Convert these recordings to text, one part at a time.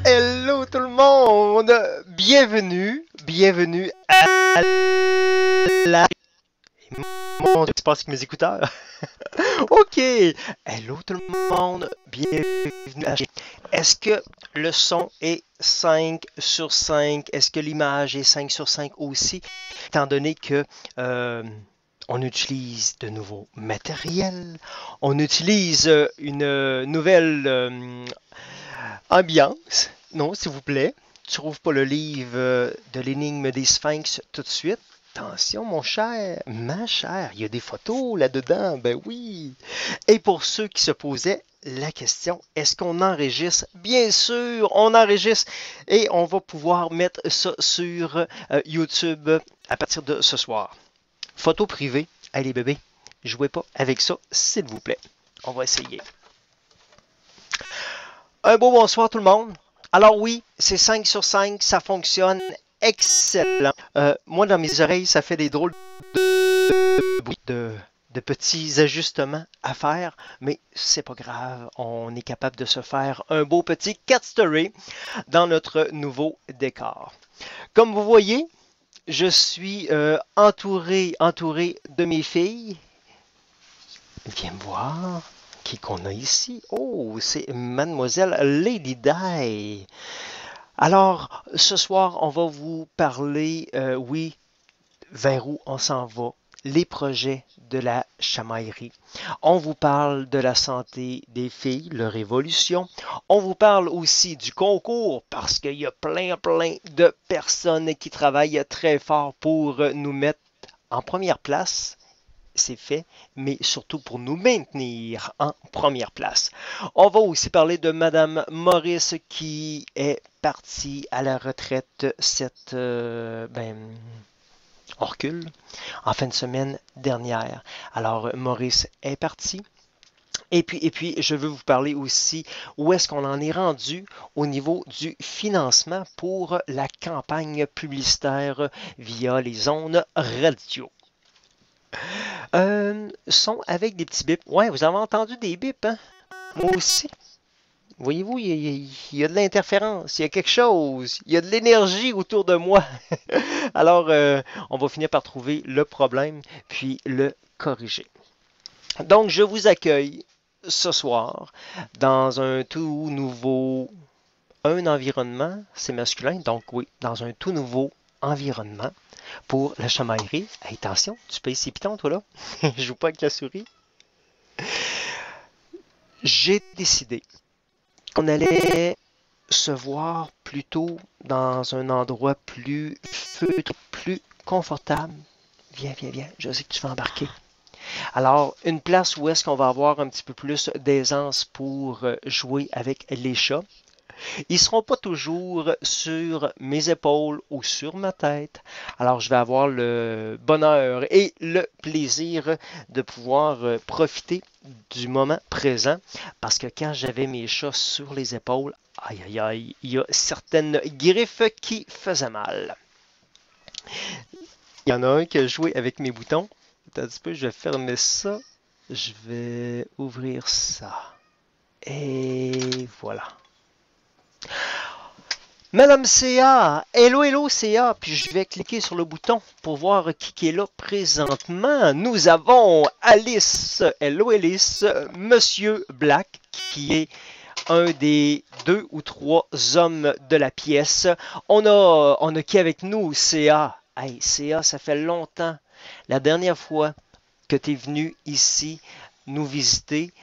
Hello tout le monde! Bienvenue à la... Mon Dieu, qu'est-ce qui se passe avec mes écouteurs? Ok! Hello tout le monde, bienvenue à... Est-ce que le son est 5 sur 5? Est-ce que l'image est 5 sur 5 aussi? Étant donné que on utilise de nouveaux matériels, on utilise une nouvelle ambiance. Non, s'il vous plaît. Tu trouves pas le livre de l'énigme des Sphinx tout de suite? Attention, mon cher, ma chère, il y a des photos là-dedans, ben oui. Et pour ceux qui se posaient la question, est-ce qu'on enregistre? Bien sûr, on enregistre et on va pouvoir mettre ça sur YouTube à partir de ce soir. Photo privée, allez bébé, jouez pas avec ça, s'il vous plaît. On va essayer. Un beau bonsoir tout le monde. Alors oui, c'est 5 sur 5, ça fonctionne excellent. Moi, dans mes oreilles, ça fait des drôles de petits ajustements à faire, mais c'est pas grave. On est capable de se faire un beau petit cat story dans notre nouveau décor. Comme vous voyez, je suis entouré de mes filles. Viens me voir. Qui qu'on a ici? Oh, c'est Mademoiselle Lady Di. Alors, ce soir, on va vous parler, oui, vers où on s'en va, les projets de la chamaillerie. On vous parle de la santé des filles, leur évolution. On vous parle aussi du concours parce qu'il y a plein de personnes qui travaillent très fort pour nous mettre en première place. C'est fait, mais surtout pour nous maintenir en première place. On va aussi parler de Madame Maurice qui est partie à la retraite on recule, en fin de semaine dernière. Alors, Maurice est parti. Et puis, je veux vous parler aussi où est-ce qu'on en est rendu au niveau du financement pour la campagne publicitaire via les ondes radio. Son avec des petits bips. Ouais, vous avez entendu des bips, hein? Moi aussi. Voyez-vous, il y a de l'interférence, il y a quelque chose, il y a de l'énergie autour de moi. Alors, on va finir par trouver le problème, puis le corriger. Donc, je vous accueille ce soir dans un tout nouveau... Un environnement, c'est masculin, donc oui, dans un tout nouveau environnement pour la chamaillerie. Hey, attention, tu payes ces pitons, toi là? Je joue pas avec la souris. J'ai décidé qu'on allait se voir plutôt dans un endroit plus feutre, plus confortable. Viens, je sais que tu vas embarquer. Alors, une place où est-ce qu'on va avoir un petit peu plus d'aisance pour jouer avec les chats. Ils ne seront pas toujours sur mes épaules ou sur ma tête. Alors, je vais avoir le bonheur et le plaisir de pouvoir profiter du moment présent. Parce que quand j'avais mes chats sur les épaules, aïe aïe aïe, il y a certaines griffes qui faisaient mal. Il y en a un qui a joué avec mes boutons. Attends un petit peu, je vais fermer ça. Je vais ouvrir ça. Et voilà. Madame CA, hello CA, puis je vais cliquer sur le bouton pour voir qui est là présentement. Nous avons Alice, hello Alice, Monsieur Black, qui est un des 2 ou 3 hommes de la pièce. On a qui avec nous, CA? Hey, CA, ça fait longtemps. La dernière fois que tu es venu ici nous visiter,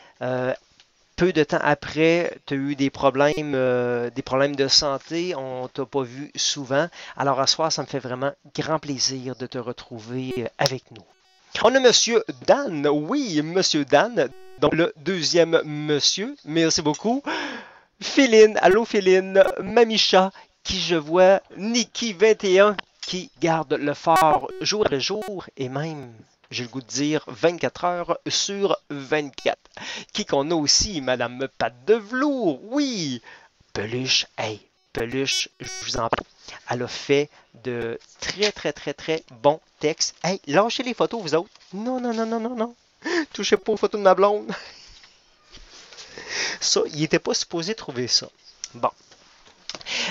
peu de temps après, tu as eu des problèmes de santé. On t'a pas vu souvent. Alors, à ce soir, ça me fait vraiment grand plaisir de te retrouver avec nous. On a Monsieur Dan. Oui, Monsieur Dan. Donc, le deuxième monsieur. Merci beaucoup. Féline. Allô, Féline. Mamicha, qui je vois. Niki21, qui garde le phare jour après jour et même... j'ai le goût de dire 24 heures sur 24. Qui qu'on a aussi, Madame Patte de Velours, oui! Peluche, hey, Peluche, je vous en parle. Elle a fait de très bons textes. Hey, lâchez les photos, vous autres. Non. Touchez pas aux photos de ma blonde. Ça, il n'était pas supposé trouver ça. Bon.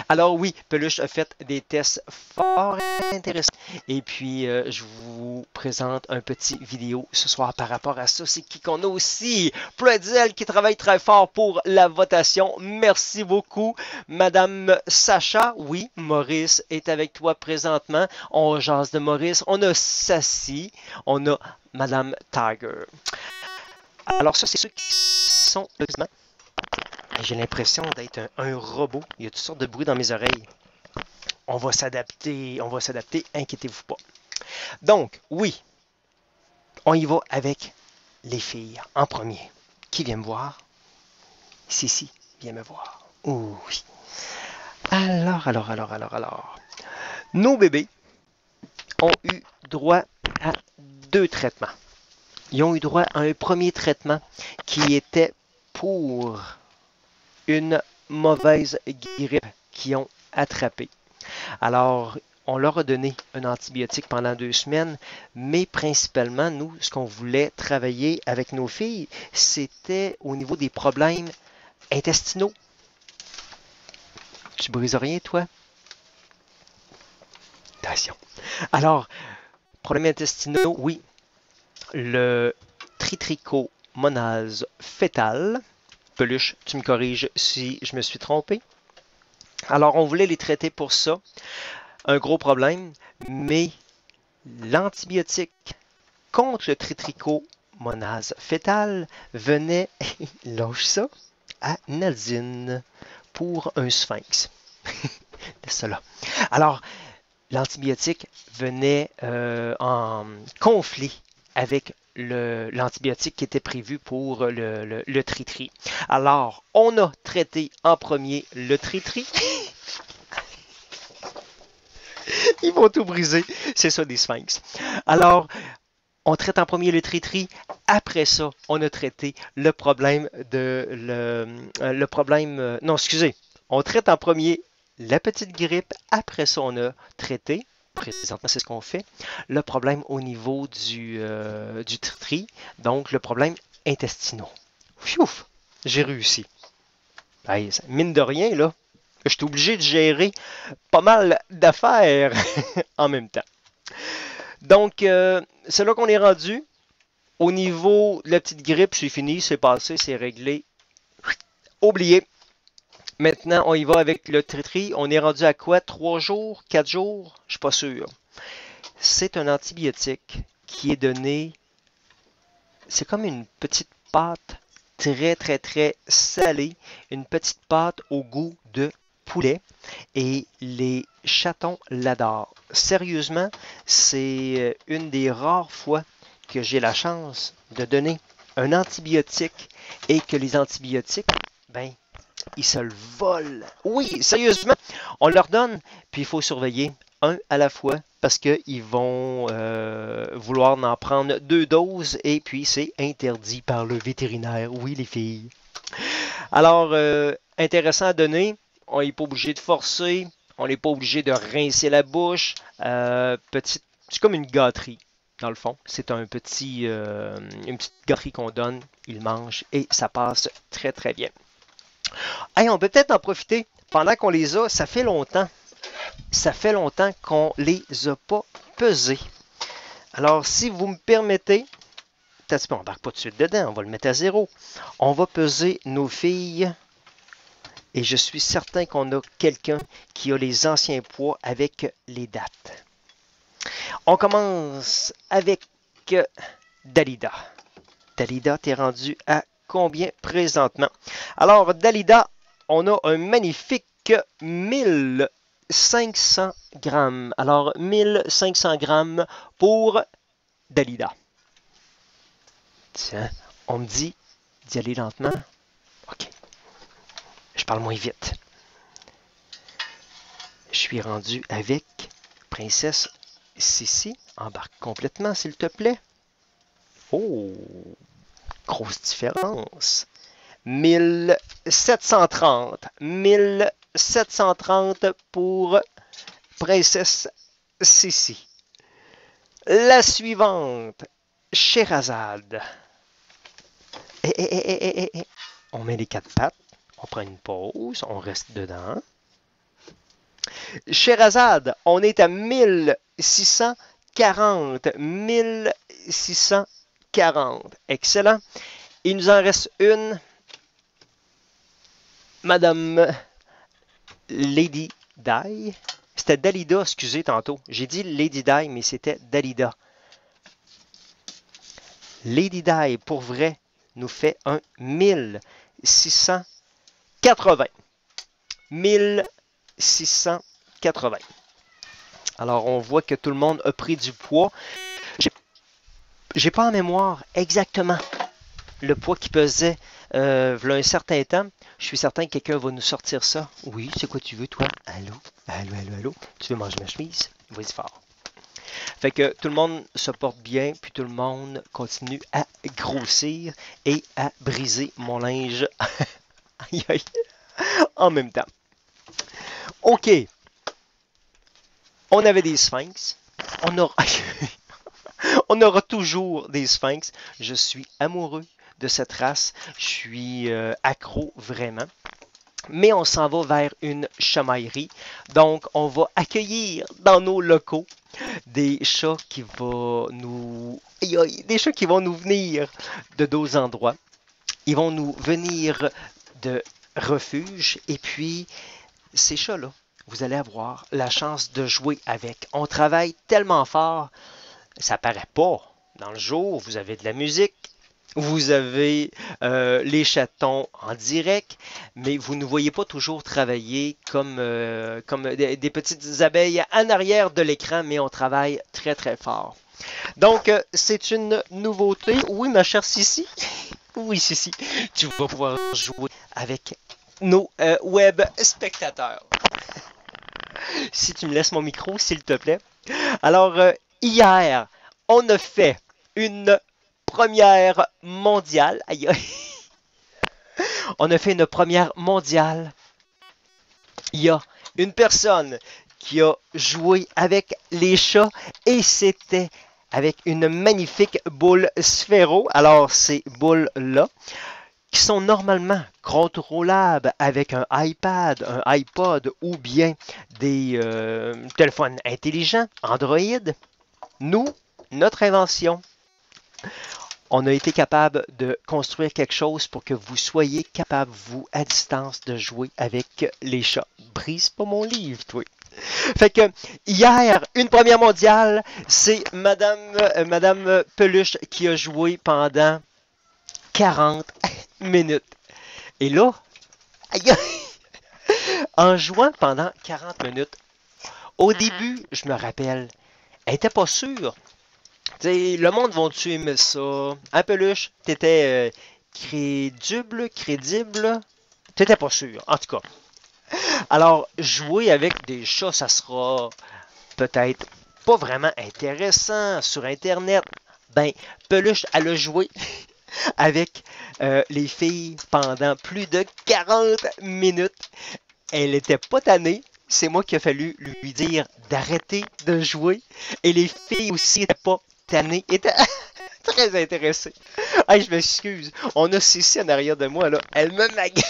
Alors oui, Peluche a fait des tests fort intéressants. Et puis, je vous présente un petit vidéo ce soir par rapport à ça. C'est qui qu'on a aussi? Pretzel qui travaille très fort pour la votation. Merci beaucoup, Madame Sacha. Oui, Maurice est avec toi présentement. On jase de Maurice. On a Sassy. On a Madame Tiger. Alors ça, c'est ceux qui sont quasiment. J'ai l'impression d'être un robot. Il y a toutes sortes de bruits dans mes oreilles. On va s'adapter, inquiétez-vous pas. Donc, oui, on y va avec les filles en premier. Qui vient me voir? Si, viens me voir. Oh, oui. Alors. Nos bébés ont eu droit à 2 traitements. Ils ont eu droit à un premier traitement qui était pour une mauvaise grippe qu'ils ont attrapée. Alors, on leur a donné un antibiotique pendant 2 semaines, mais principalement, nous, ce qu'on voulait travailler avec nos filles, c'était au niveau des problèmes intestinaux. Tu brises rien, toi? Attention. Alors, problèmes intestinaux, oui. Le trichomonase fœtal. Peluche, tu me corriges si je me suis trompé. Alors, on voulait les traiter pour ça. Un gros problème, mais l'antibiotique contre le trichomonase fœtal venait, lâche ça, à Nadine pour un sphinx. Laisse ça là. Alors, l'antibiotique venait en conflit avec l'antibiotique qui était prévu pour le tritri. Alors, on a traité en premier le tritri. Ils vont tout briser. C'est ça, des sphinx. Alors, on traite en premier le tritri. Après ça, on a traité le problème non, excusez. On traite en premier la petite grippe. Après ça, on a traité, présentement, c'est ce qu'on fait, le problème au niveau du tritri. Donc, le problème intestinal. Pfiouf! J'ai réussi. Hey, mine de rien, là, je suis obligé de gérer pas mal d'affaires en même temps. Donc, c'est là qu'on est rendu. Au niveau de la petite grippe, c'est fini, c'est passé, c'est réglé. Oublié. Maintenant, on y va avec le tritri. On est rendu à quoi? 3 jours? 4 jours? Je ne suis pas sûr. C'est un antibiotique qui est donné. C'est comme une petite pâte très salée. Une petite pâte au goût de poulet. Et les chatons l'adorent. Sérieusement, c'est une des rares fois que j'ai la chance de donner un antibiotique et que les antibiotiques, ben, ils se le volent. Oui, sérieusement, on leur donne, puis il faut surveiller un à la fois parce qu'ils vont vouloir en prendre 2 doses et puis c'est interdit par le vétérinaire. Oui, les filles. Alors, intéressant à donner. On n'est pas obligé de forcer. On n'est pas obligé de rincer la bouche. C'est comme une gâterie, dans le fond. C'est une petite gâterie qu'on donne. Ils mangent et ça passe très bien. Hey, on peut peut-être en profiter pendant qu'on les a. Ça fait longtemps. Ça fait longtemps qu'on les a pas pesés. Alors, si vous me permettez, on n'embarque pas tout de suite dedans. On va le mettre à 0. On va peser nos filles. Et je suis certain qu'on a quelqu'un qui a les anciens poids avec les dates. On commence avec Dalida. Dalida, tu es rendu à combien présentement? Alors, Dalida, on a un magnifique 1500 grammes. Alors, 1500 grammes pour Dalida. Tiens, on me dit d'y aller lentement. OK. Je parle moins vite. Je suis rendu avec Princesse Sissi. Embarque complètement, s'il te plaît. Oh! Grosse différence. 1730. 1730 pour Princesse Sissi. La suivante, Sherazade. On met les 4 pattes. On prend une pause. On reste dedans. Sherazade, on est à 1640. 1640. Excellent. Il nous en reste une. Madame Lady Di. C'était Dalida, excusez, tantôt. J'ai dit Lady Di, mais c'était Dalida. Lady Di, pour vrai, nous fait un 1680. 1680. Alors, on voit que tout le monde a pris du poids. J'ai pas en mémoire exactement le poids qui pesait v'là un certain temps. Je suis certain que quelqu'un va nous sortir ça. Oui, c'est quoi tu veux, toi? Allô? Allô, allô, allô? Tu veux manger ma chemise? Vas-y fort. Fait que tout le monde se porte bien, puis tout le monde continue à grossir et à briser mon linge aïe, aïe, en même temps. OK. On avait des sphinx. On aura toujours des sphinx. Je suis amoureux de cette race. Je suis accro vraiment. Mais on s'en va vers une chamaillerie. Donc, on va accueillir dans nos locaux des chats qui vont nous... Des chats qui vont nous venir de d'autres endroits. Ils vont nous venir de refuge. Et puis, ces chats-là, vous allez avoir la chance de jouer avec. On travaille tellement fort, ça paraît pas. Dans le jour, vous avez de la musique, vous avez les chatons en direct, mais vous ne voyez pas toujours travailler comme des petites abeilles en arrière de l'écran, mais on travaille très très fort. Donc, c'est une nouveauté. Oui, ma chère Sissi. Oui, Sissi, tu vas pouvoir jouer avec nos web spectateurs. Si tu me laisses mon micro, s'il te plaît. Alors, hier, on a fait une première mondiale. Aïe, aïe. On a fait une première mondiale. Il y a une personne qui a joué avec les chats et c'était avec une magnifique boule sphéro. Alors, ces boules-là, qui sont normalement contrôlables avec un iPad, un iPod ou bien des téléphones intelligents, Android. Nous, notre invention, on a été capable de construire quelque chose pour que vous soyez capable, vous, à distance, de jouer avec les chats. Brise pas mon livre, toi. Fait que, hier, une première mondiale, c'est Madame Peluche qui a joué pendant 40 minutes. Et là, aïe, en jouant pendant 40 minutes, au début, je me rappelle, elle n'était pas sûre. T'sais, le monde va-tu aimer ça? Hein, Peluche? T'étais crédible? T'étais pas sûr, en tout cas. Alors, jouer avec des chats, ça sera peut-être pas vraiment intéressant sur Internet. Ben, Peluche, elle a joué avec les filles pendant plus de 40 minutes. Elle n'était pas tannée. C'est moi qui a fallu lui dire d'arrêter de jouer. Et les filles aussi n'étaient pas tannées, étaient très intéressées. Hey, je m'excuse. On a Cécile en arrière de moi, là. Elle me magace.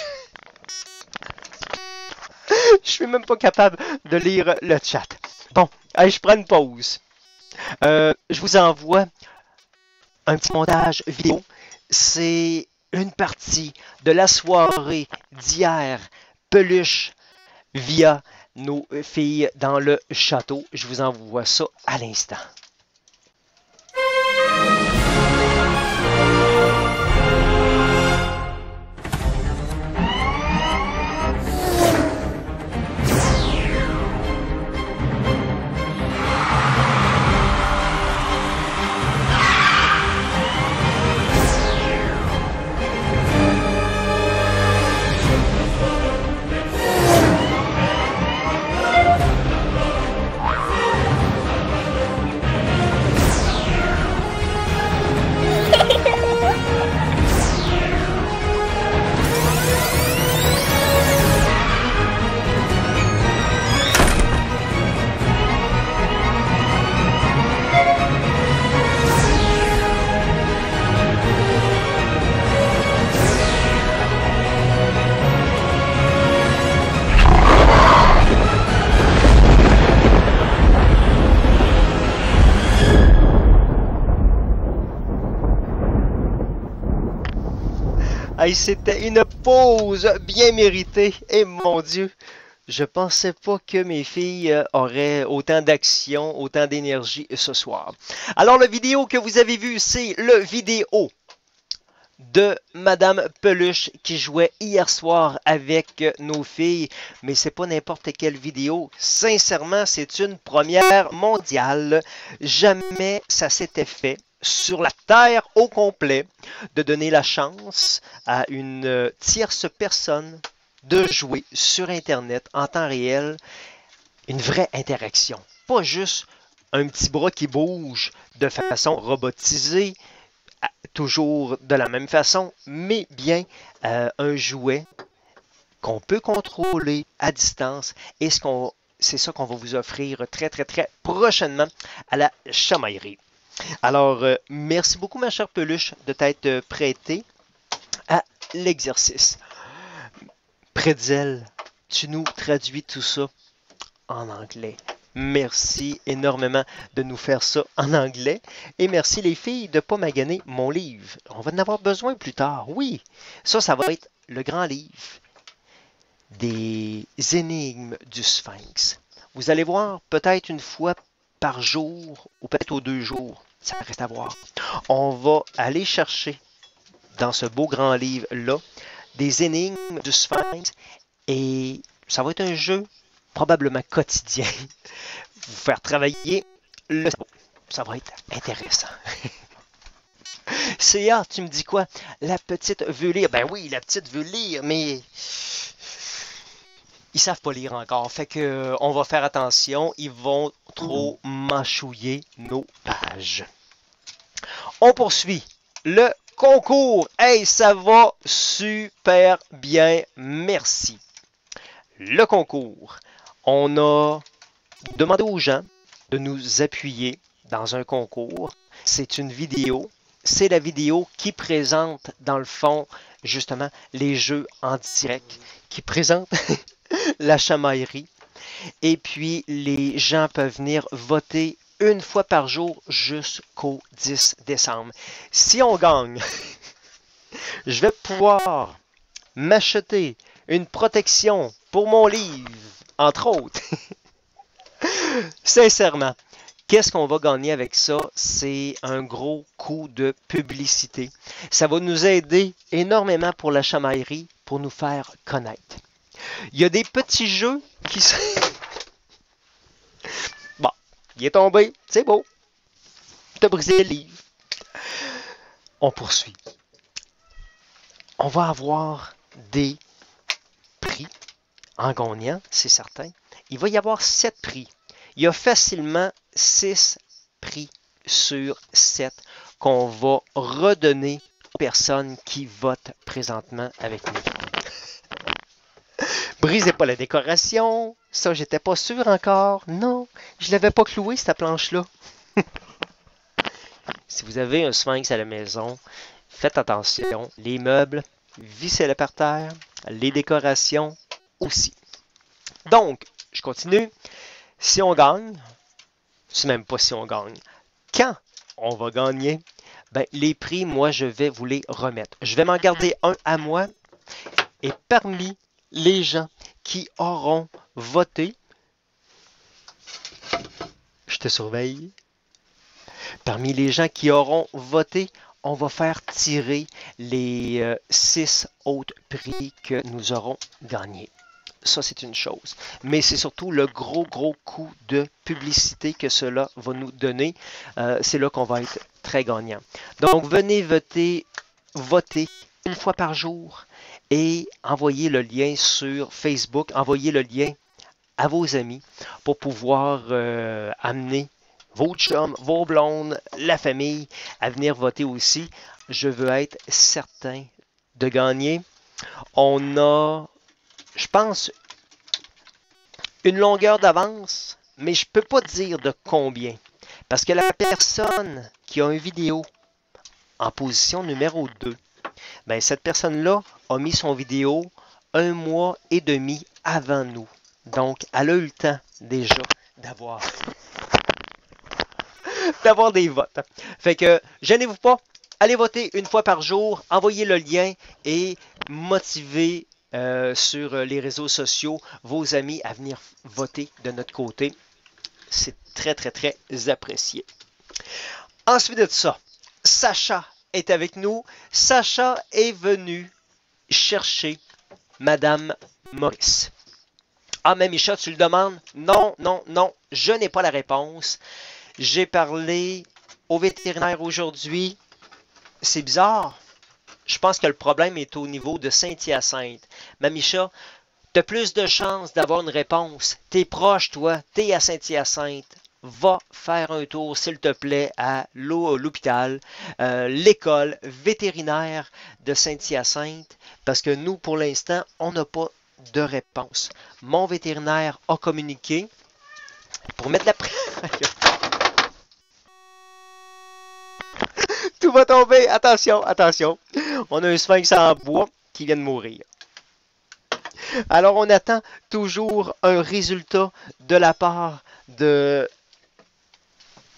Je suis même pas capable de lire le chat. Bon, hey, je prends une pause. Je vous envoie un petit montage vidéo. C'est une partie de la soirée d'hier. Peluche via nos filles dans le château. Je vous envoie ça à l'instant. Hey, c'était une pause bien méritée. Et mon Dieu, je pensais pas que mes filles auraient autant d'action, autant d'énergie ce soir. Alors, la vidéo que vous avez vue, c'est le vidéo de Madame Peluche qui jouait hier soir avec nos filles. Mais c'est pas n'importe quelle vidéo. Sincèrement, c'est une première mondiale. Jamais ça s'était fait sur la Terre au complet de donner la chance à une tierce personne de jouer sur Internet en temps réel. Une vraie interaction. Pas juste un petit bras qui bouge de façon robotisée, toujours de la même façon, mais bien un jouet qu'on peut contrôler à distance et c'est ça qu'on va vous offrir très prochainement à la chamaillerie. Alors, merci beaucoup ma chère Peluche de t'être prêtée à l'exercice. Pretzel, tu nous traduis tout ça en anglais. Merci énormément de nous faire ça en anglais. Et merci les filles de ne pas maganer mon livre. On va en avoir besoin plus tard. Oui, ça va être le grand livre des énigmes du Sphinx. Vous allez voir peut-être une fois par jour ou peut-être aux 2 jours. Ça reste à voir. On va aller chercher dans ce beau grand livre-là des énigmes du Sphinx et ça va être un jeu probablement quotidien. Vous faire travailler le cerveau. Ça va être intéressant. CA, tu me dis quoi? La petite veut lire. Ben oui, la petite veut lire, mais ils savent pas lire encore. Fait que on va faire attention. Ils vont trop mâchouiller nos pages. On poursuit le concours. Hey, ça va super bien. Merci. Le concours. On a demandé aux gens de nous appuyer dans un concours. C'est une vidéo. C'est la vidéo qui présente, dans le fond, justement, les jeux en direct, qui présente la chamaillerie. Et puis, les gens peuvent venir voter une fois par jour jusqu'au 10 décembre. Si on gagne, je vais pouvoir m'acheter une protection pour mon livre, entre autres. Sincèrement, qu'est-ce qu'on va gagner avec ça? C'est un gros coup de publicité. Ça va nous aider énormément pour la chamaillerie, pour nous faire connaître. Il y a des petits jeux qui sont... Bon, il est tombé, c'est beau. Tu as brisé le livre. On poursuit. On va avoir des prix en gagnant, c'est certain. Il va y avoir 7 prix. Il y a facilement 6 prix sur 7 qu'on va redonner aux personnes qui votent présentement avec nous. Brisez pas la décoration. Ça, j'étais pas sûr encore. Non, je l'avais pas cloué, cette planche-là. Si vous avez un sphinx à la maison, faites attention. Les meubles, vissez-les par terre. Les décorations aussi. Donc, je continue. Si on gagne, c'est même pas si on gagne. Quand on va gagner, ben, les prix, moi, je vais vous les remettre. Je vais m'en garder un à moi. Et parmi les gens qui auront voté, je te surveille. Parmi les gens qui auront voté, on va faire tirer les 6 autres prix que nous aurons gagnés. Ça, c'est une chose. Mais c'est surtout le gros coup de publicité que cela va nous donner. C'est là qu'on va être très gagnant. Donc, venez voter une fois par jour et envoyez le lien sur Facebook. Envoyez le lien à vos amis pour pouvoir amener vos chums, vos blondes, la famille à venir voter aussi. Je veux être certain de gagner. On a, je pense, une longueur d'avance, mais je ne peux pas dire de combien. Parce que la personne qui a une vidéo en position numéro 2, ben cette personne-là a mis son vidéo 1 mois et demi avant nous. Donc, elle a eu le temps déjà d'avoir des votes. Fait que, gênez-vous pas, allez voter une fois par jour, envoyez le lien et motivez sur les réseaux sociaux vos amis à venir voter de notre côté. C'est très, très, très apprécié. Ensuite de ça, Sacha est avec nous. Sacha est venu chercher Madame Maurice. Ah, mais Micha, tu le demandes? Non, non, non, je n'ai pas la réponse. J'ai parlé au vétérinaire aujourd'hui. C'est bizarre. Je pense que le problème est au niveau de Saint-Hyacinthe. Mamicha, tu as plus de chances d'avoir une réponse. Tu es proche, toi. Tu es à Saint-Hyacinthe. Va faire un tour, s'il te plaît, à l'hôpital, l'école vétérinaire de Saint-Hyacinthe, parce que nous, pour l'instant, on n'a pas de réponse. Mon vétérinaire a communiqué pour mettre la pression. Tout va tomber. Attention, attention. On a un sphinx en bois qui vient de mourir. Alors, on attend toujours un résultat de la part de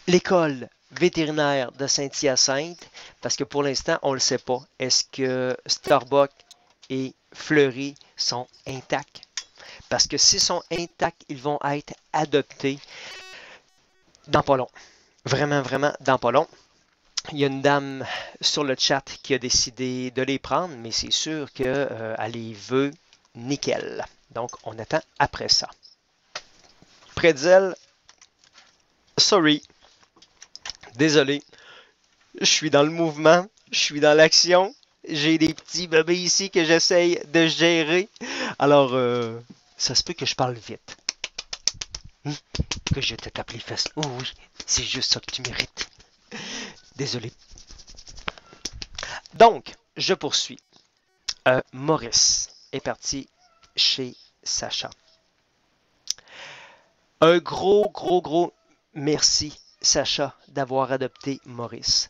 l'école vétérinaire de Saint-Hyacinthe, parce que pour l'instant, on ne le sait pas. Est-ce que Starbuck et Fleury sont intacts? Parce que s'ils sont intacts, ils vont être adoptés dans pas long. Vraiment, vraiment dans pas long. Il y a une dame sur le chat qui a décidé de les prendre, mais c'est sûr qu'elle les veut nickel. Donc, on attend après ça. Pretzel, sorry. Désolé, je suis dans le mouvement, je suis dans l'action. J'ai des petits bébés ici que j'essaye de gérer. Alors, ça se peut que je parle vite. Que je te tape les fesses. Oh oui, c'est juste ça que tu mérites. Désolé. Donc, je poursuis. Maurice est parti chez Sacha. Un gros merci, Sacha, d'avoir adopté Maurice.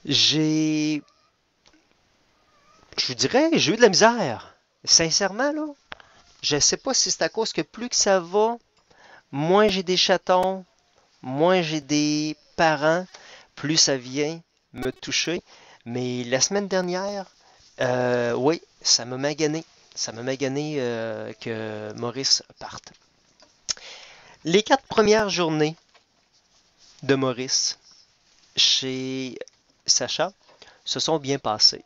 Je vous dirais, j'ai eu de la misère. Sincèrement, là, je ne sais pas si c'est à cause que plus que ça va, moins j'ai des chatons, moins j'ai des parents, plus ça vient me toucher. Mais la semaine dernière, oui, ça m'a magané. Ça m'a magané que Maurice parte. Les 4 premières journées de Maurice chez Sacha se sont bien passées.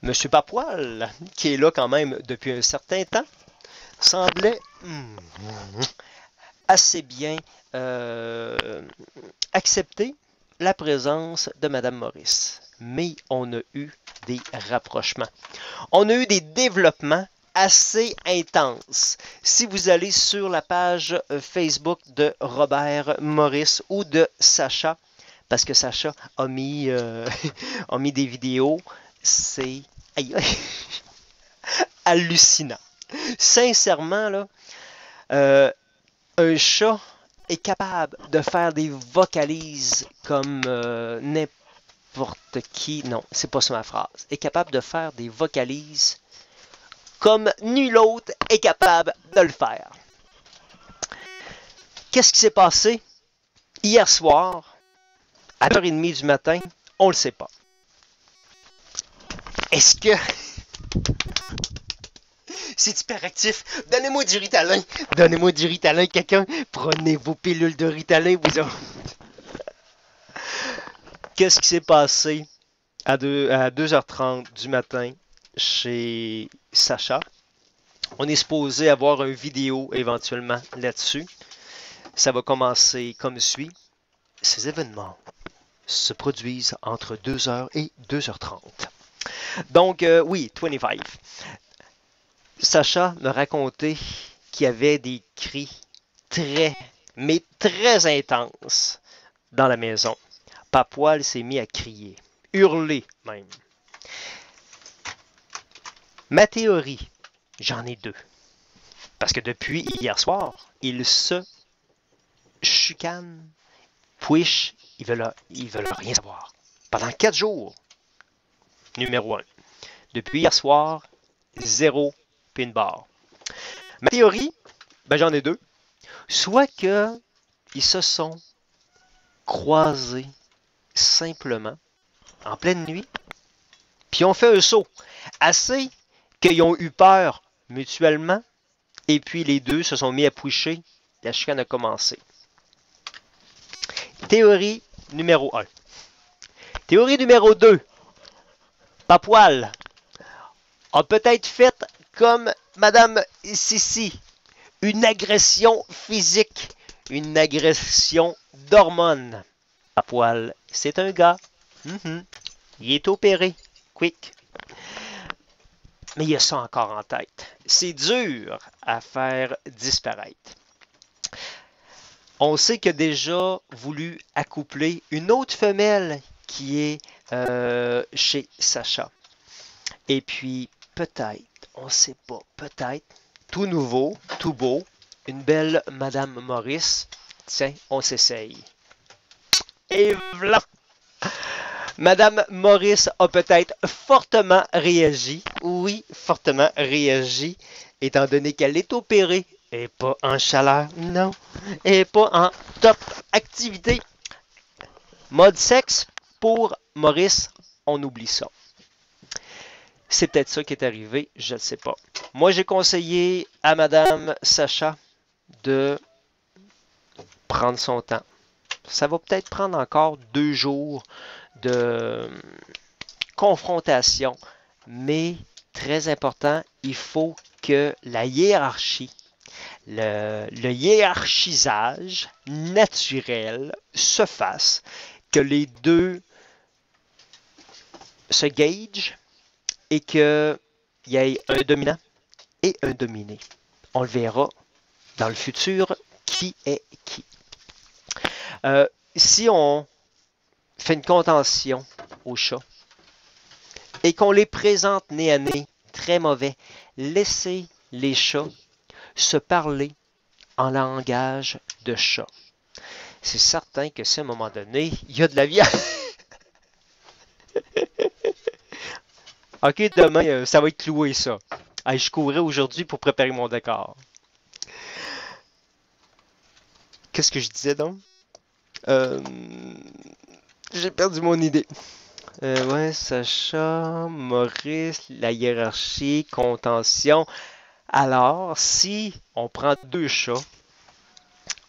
Monsieur Papoil, qui est là quand même depuis un certain temps, semblait assez bien accepter la présence de Madame Maurice. Mais on a eu des rapprochements. On a eu des développements assez intenses. Si vous allez sur la page Facebook de Robert Maurice ou de Sacha, parce que Sacha a mis, a mis des vidéos, c'est hallucinant. Sincèrement, là, un chat est capable de faire des vocalises comme n'importe qui. Non, c'est pas ça ma phrase. Est capable de faire des vocalises comme nul autre est capable de le faire. Qu'est-ce qui s'est passé hier soir à 1h30 du matin? On le sait pas. Est-ce que c'est hyperactif? Donnez-moi du Ritalin. Donnez-moi du Ritalin, quelqu'un. Prenez vos pilules de Ritalin, vous autres. Qu'est-ce qui s'est passé à 2h30 du matin chez Sacha? On est supposé avoir une vidéo éventuellement là-dessus. Ça va commencer comme suit. Ces événements se produisent entre 2h et 2h30. Donc, oui, 25. Sacha me racontait qu'il y avait des cris très, mais très intenses dans la maison. Papoil s'est mis à crier, hurler même. Ma théorie, j'en ai deux. Parce que depuis hier soir, ils se chicanent, push, ils veulent rien savoir. Pendant 4 jours, numéro 1. Depuis hier soir, 0 pin bar. Ma théorie, ben j'en ai deux. Soit que ils se sont croisés simplement en pleine nuit. Puis ils ont fait un saut. Assez qu'ils ont eu peur mutuellement. Et puis les deux se sont mis à pusher. La chicane a commencé. Théorie numéro 1. Théorie numéro 2. Papoil a peut-être fait comme Madame Sissi. Une agression physique. Une agression d'hormones. Papoil, c'est un gars. Il est opéré. Quick. Mais il a ça encore en tête. C'est dur à faire disparaître. On sait qu'il a déjà voulu accoupler une autre femelle qui est chez Sacha. Et puis, peut-être, on ne sait pas, peut-être, tout nouveau, tout beau, une belle Madame Maurice. Tiens, on s'essaye. Et voilà! Madame Maurice a peut-être fortement réagi. Oui, fortement réagi, étant donné qu'elle est opérée et pas en chaleur. Non, et pas en top activité. Mode sexe, pour Maurice, on oublie ça. C'est peut-être ça qui est arrivé, je ne sais pas. Moi, j'ai conseillé à Madame Sacha de prendre son temps. Ça va peut-être prendre encore 2 jours de confrontation, mais très important, il faut que la hiérarchie, le hiérarchisage naturel se fasse, que les deux se gagent et qu'il y ait un dominant et un dominé. On le verra dans le futur, qui est qui. Si on fait une contention aux chats et qu'on les présente nez à nez, très mauvais, laissez les chats se parler en langage de chat. C'est certain que si à un moment donné, il y a de la vie. Ok, demain, ça va être cloué ça. Hey, je courais aujourd'hui pour préparer mon décor. Qu'est-ce que je disais donc? J'ai perdu mon idée. Ouais, Sacha, Maurice, la hiérarchie, contention. Alors, si on prend 2 chats,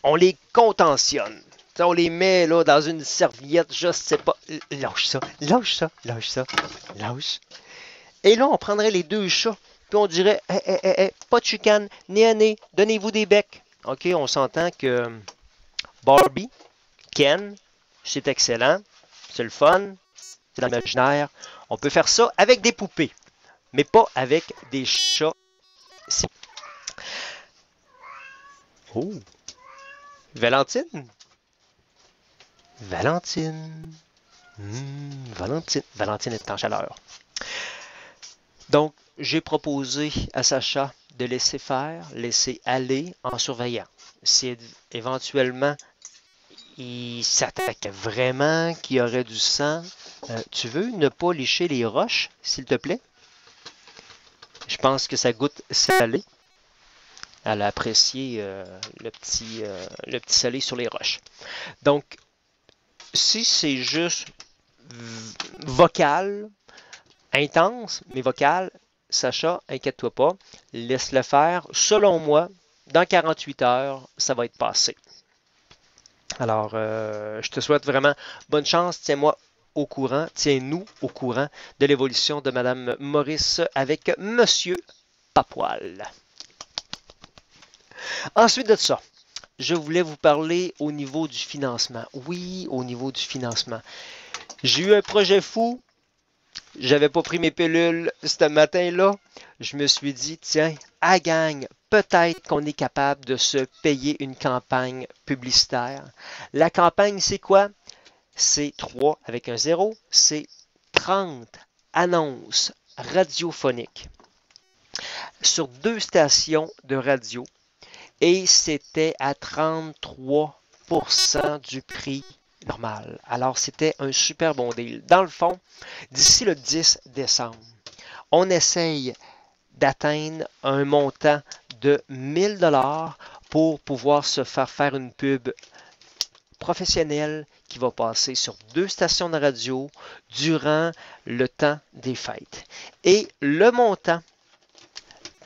on les contentionne. T'sais, on les met là dans une serviette, je sais pas. Lâche ça, lâche ça, lâche ça, lâche. Et là, on prendrait les 2 chats, puis on dirait, pas de chicane, nez à nez, donnez-vous des becs. Ok, on s'entend que Barbie, Ken, c'est excellent, c'est le fun, c'est dans l'imaginaire. On peut faire ça avec des poupées, mais pas avec des chats. Oh, Valentine? Valentine. Valentine est en chaleur. Donc, j'ai proposé à Sacha de laisser faire, laisser aller en surveillant. Si éventuellement il s'attaque vraiment, qu'il y aurait du sang, tu veux ne pas lécher les roches, s'il te plaît? Je pense que ça goûte salé. Elle a apprécié le petit salé sur les roches. Donc, si c'est juste vocal, intense, mais vocal, Sacha, inquiète-toi pas, laisse-le faire. Selon moi, dans 48 heures, ça va être passé. Alors, je te souhaite vraiment bonne chance. Tiens-moi au courant, tiens-nous au courant de l'évolution de Madame Maurice avec Monsieur Papoil. Ensuite de ça, je voulais vous parler au niveau du financement. Oui, au niveau du financement. J'ai eu un projet fou. J'avais pas pris mes pilules ce matin-là. Je me suis dit, tiens, à gang, peut-être qu'on est capable de se payer une campagne publicitaire. La campagne, c'est quoi? C'est 3 avec un 0. C'est 30 annonces radiophoniques sur 2 stations de radio. Et c'était à 33% du prix normal. Alors, c'était un super bon deal. Dans le fond, d'ici le 10 décembre, on essaye d'atteindre un montant de 1000 $ pour pouvoir se faire une pub professionnel qui va passer sur 2 stations de radio durant le temps des fêtes. Et le montant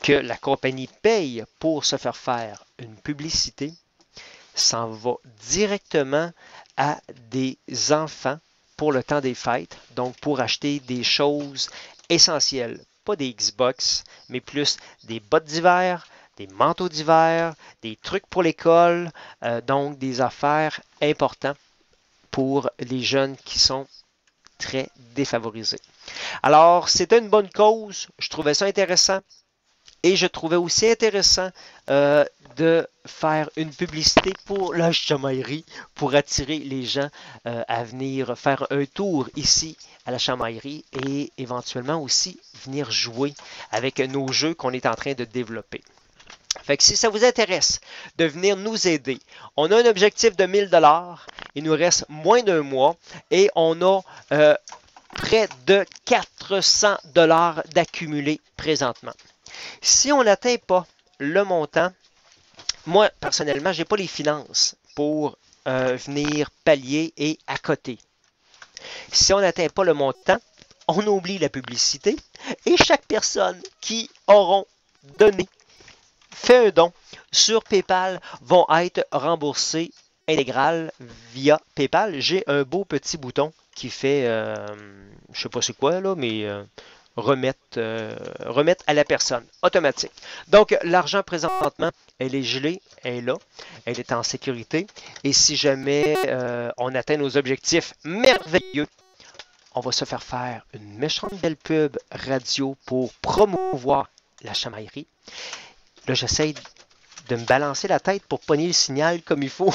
que la compagnie paye pour se faire une publicité s'en va directement à des enfants pour le temps des fêtes, donc pour acheter des choses essentielles, pas des Xbox, mais plus des bottes d'hiver, des manteaux d'hiver, des trucs pour l'école, donc des affaires importantes pour les jeunes qui sont très défavorisés. Alors, c'était une bonne cause, je trouvais ça intéressant. Et je trouvais aussi intéressant de faire une publicité pour la chamaillerie, pour attirer les gens à venir faire un tour ici à la chamaillerie et éventuellement aussi venir jouer avec nos jeux qu'on est en train de développer. Fait que si ça vous intéresse de venir nous aider, on a un objectif de 1000 $, il nous reste moins d'un mois et on a près de 400 $ d'accumulés présentement. Si on n'atteint pas le montant, moi, personnellement, je n'ai pas les finances pour venir pallier et accoter. Si on n'atteint pas le montant, on oublie la publicité et chaque personne qui auront donné, fait un don sur PayPal, vont être remboursés intégral via PayPal. J'ai un beau petit bouton qui fait, je sais pas c'est quoi là, mais remettre à la personne, automatique. Donc, l'argent présentement, elle est gelée, elle est là, elle est en sécurité. Et si jamais on atteint nos objectifs merveilleux, on va se faire une méchante belle pub radio pour promouvoir la chamaillerie. Là, j'essaie de me balancer la tête pour pogner le signal comme il faut.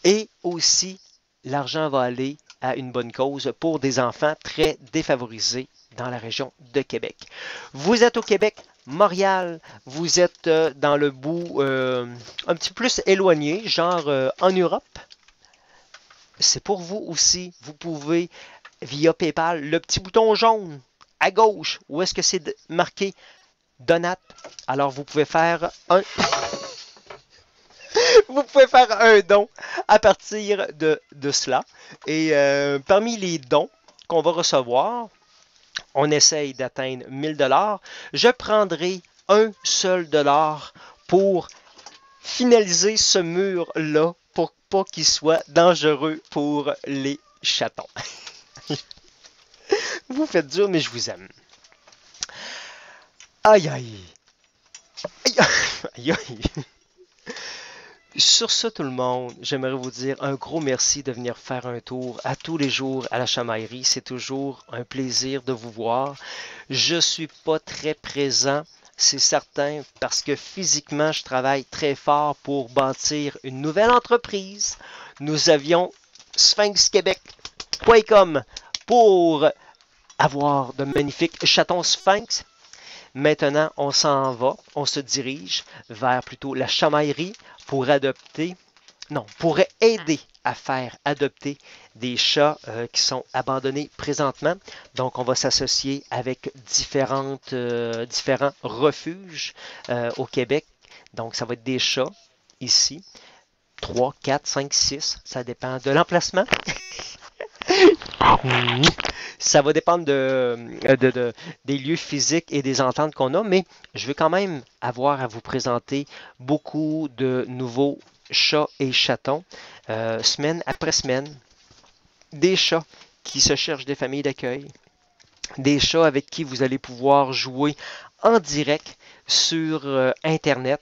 Et aussi, l'argent va aller à une bonne cause pour des enfants très défavorisés dans la région de Québec. Vous êtes au Québec, Montréal, vous êtes dans le bout un petit peu plus éloigné, genre en Europe. C'est pour vous aussi. Vous pouvez, via PayPal, le petit bouton jaune à gauche, où est-ce que c'est marqué Donate. Alors, vous pouvez faire un... Vous pouvez faire un don à partir de cela. Et parmi les dons qu'on va recevoir, on essaye d'atteindre 1000 $. Je prendrai un seul dollar pour finaliser ce mur-là pour pas qu'il soit dangereux pour les chatons. Vous faites dur, mais je vous aime. Aïe aïe. Aïe aïe. Aïe. Sur ce, tout le monde, j'aimerais vous dire un gros merci de venir faire un tour à tous les jours à la chamaillerie. C'est toujours un plaisir de vous voir. Je ne suis pas très présent, c'est certain, parce que physiquement, je travaille très fort pour bâtir une nouvelle entreprise. Nous avions sphinxquebec.com pour avoir de magnifiques chatons sphinx. Maintenant, on s'en va, on se dirige vers plutôt la chamaillerie pour pour aider à faire adopter des chats qui sont abandonnés présentement. Donc, on va s'associer avec différents refuges au Québec. Donc, ça va être des chats ici. 3, 4, 5, 6, ça dépend de l'emplacement. Ça va dépendre des lieux physiques et des ententes qu'on a, mais je vais quand même avoir à vous présenter beaucoup de nouveaux chats et chatons, semaine après semaine. Des chats qui se cherchent des familles d'accueil, des chats avec qui vous allez pouvoir jouer en direct sur Internet.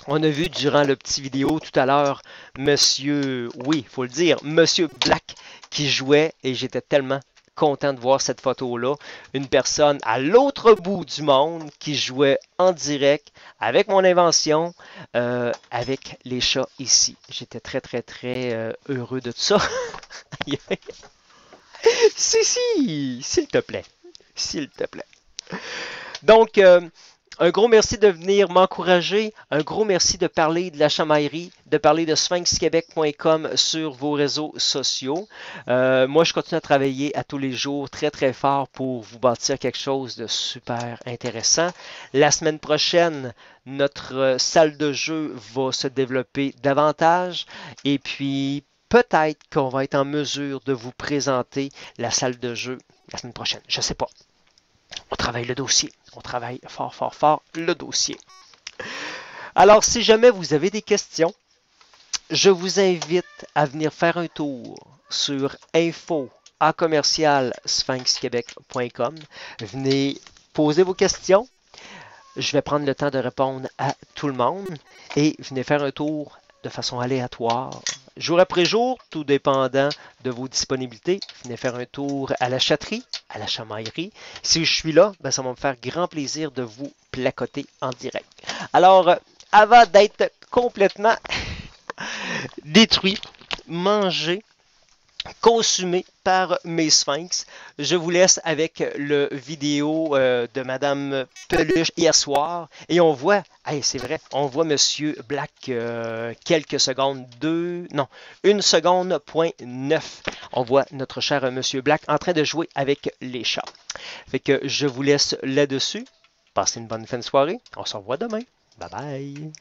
On a vu durant le petit vidéo tout à l'heure, Monsieur, oui, il faut le dire, Monsieur Black qui jouait et j'étais tellement content de voir cette photo-là. Une personne à l'autre bout du monde qui jouait en direct avec mon invention, avec les chats ici. J'étais très, très, très heureux de tout ça. Si, s'il te plaît. S'il te plaît. Donc, Un gros merci de venir m'encourager. Un gros merci de parler de la chamaillerie, de parler de sphinxquebec.com sur vos réseaux sociaux. Moi, je continue à travailler à tous les jours très, très fort pour vous bâtir quelque chose de super intéressant. La semaine prochaine, notre salle de jeu va se développer davantage et puis peut-être qu'on va être en mesure de vous présenter la salle de jeu la semaine prochaine. Je ne sais pas. On travaille le dossier. On travaille fort, fort, fort le dossier. Alors, si jamais vous avez des questions, je vous invite à venir faire un tour sur info@sphinxquebec.com. Venez poser vos questions. Je vais prendre le temps de répondre à tout le monde et venez faire un tour de façon aléatoire, jour après jour, tout dépendant de vos disponibilités. Venez faire un tour à la chatterie, à la chamaillerie. Si je suis là, ben ça va me faire grand plaisir de vous placoter en direct. Alors, avant d'être complètement détruit, mangé, consumé par mes sphinx, je vous laisse avec le vidéo de Madame Peluche hier soir et on voit, hey, c'est vrai, on voit Monsieur Black quelques secondes, 1 seconde point 9. On voit notre cher Monsieur Black en train de jouer avec les chats. Fait que je vous laisse là-dessus. Passez une bonne fin de soirée. On se revoit demain. Bye bye.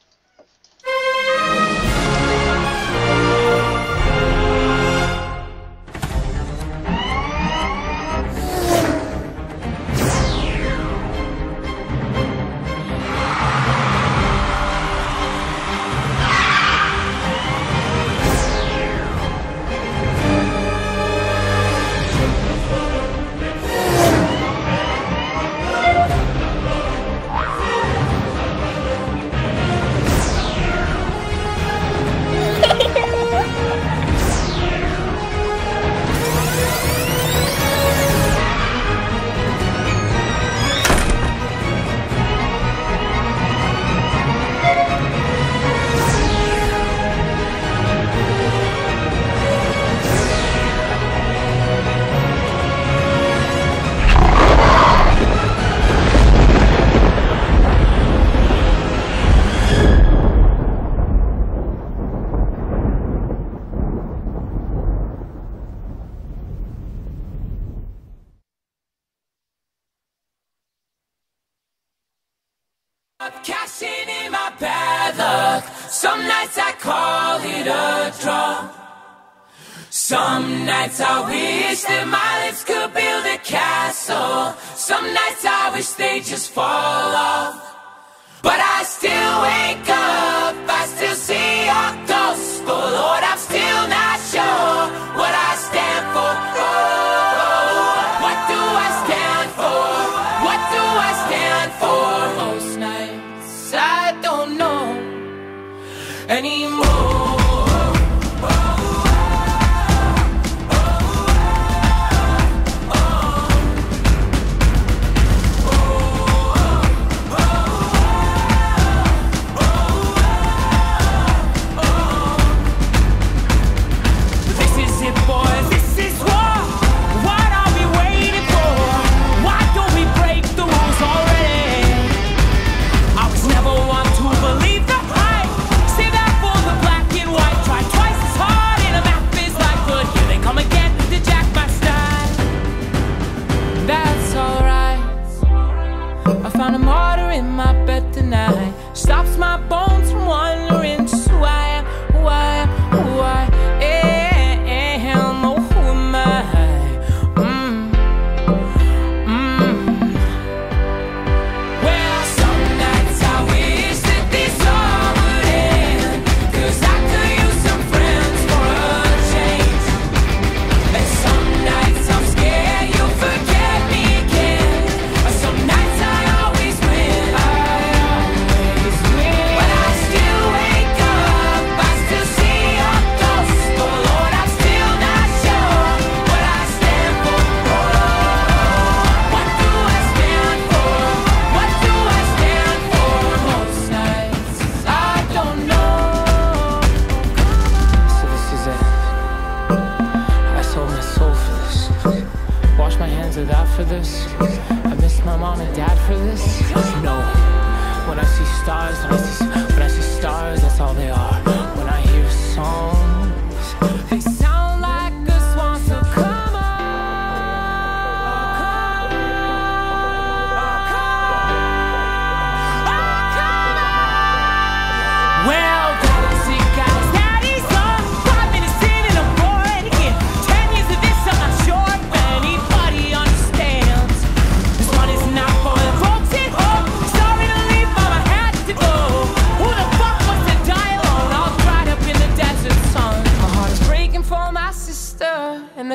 Cashing in my bad luck. Some nights I call it a draw. Some nights I wish that my lips could build a castle. Some nights I wish they just fall off. But I still wake up, I still see your ghost. But Lord, I'm still not sure what I stand for. Oh, what do I stand for? What do I stand for? Most nights I don't know anymore. Stops my bones from wondering just why am, oh, who am I? Well, some nights I wish that this all would end, 'cause I could use some friends for a change. And some nights I'm scared you'll forget me again. Some nights I always win. But I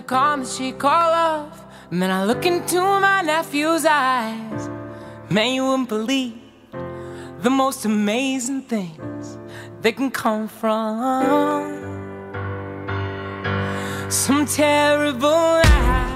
the calm that she call love. Man, I look into my nephew's eyes. Man, you wouldn't believe the most amazing things that can come from some terrible lies.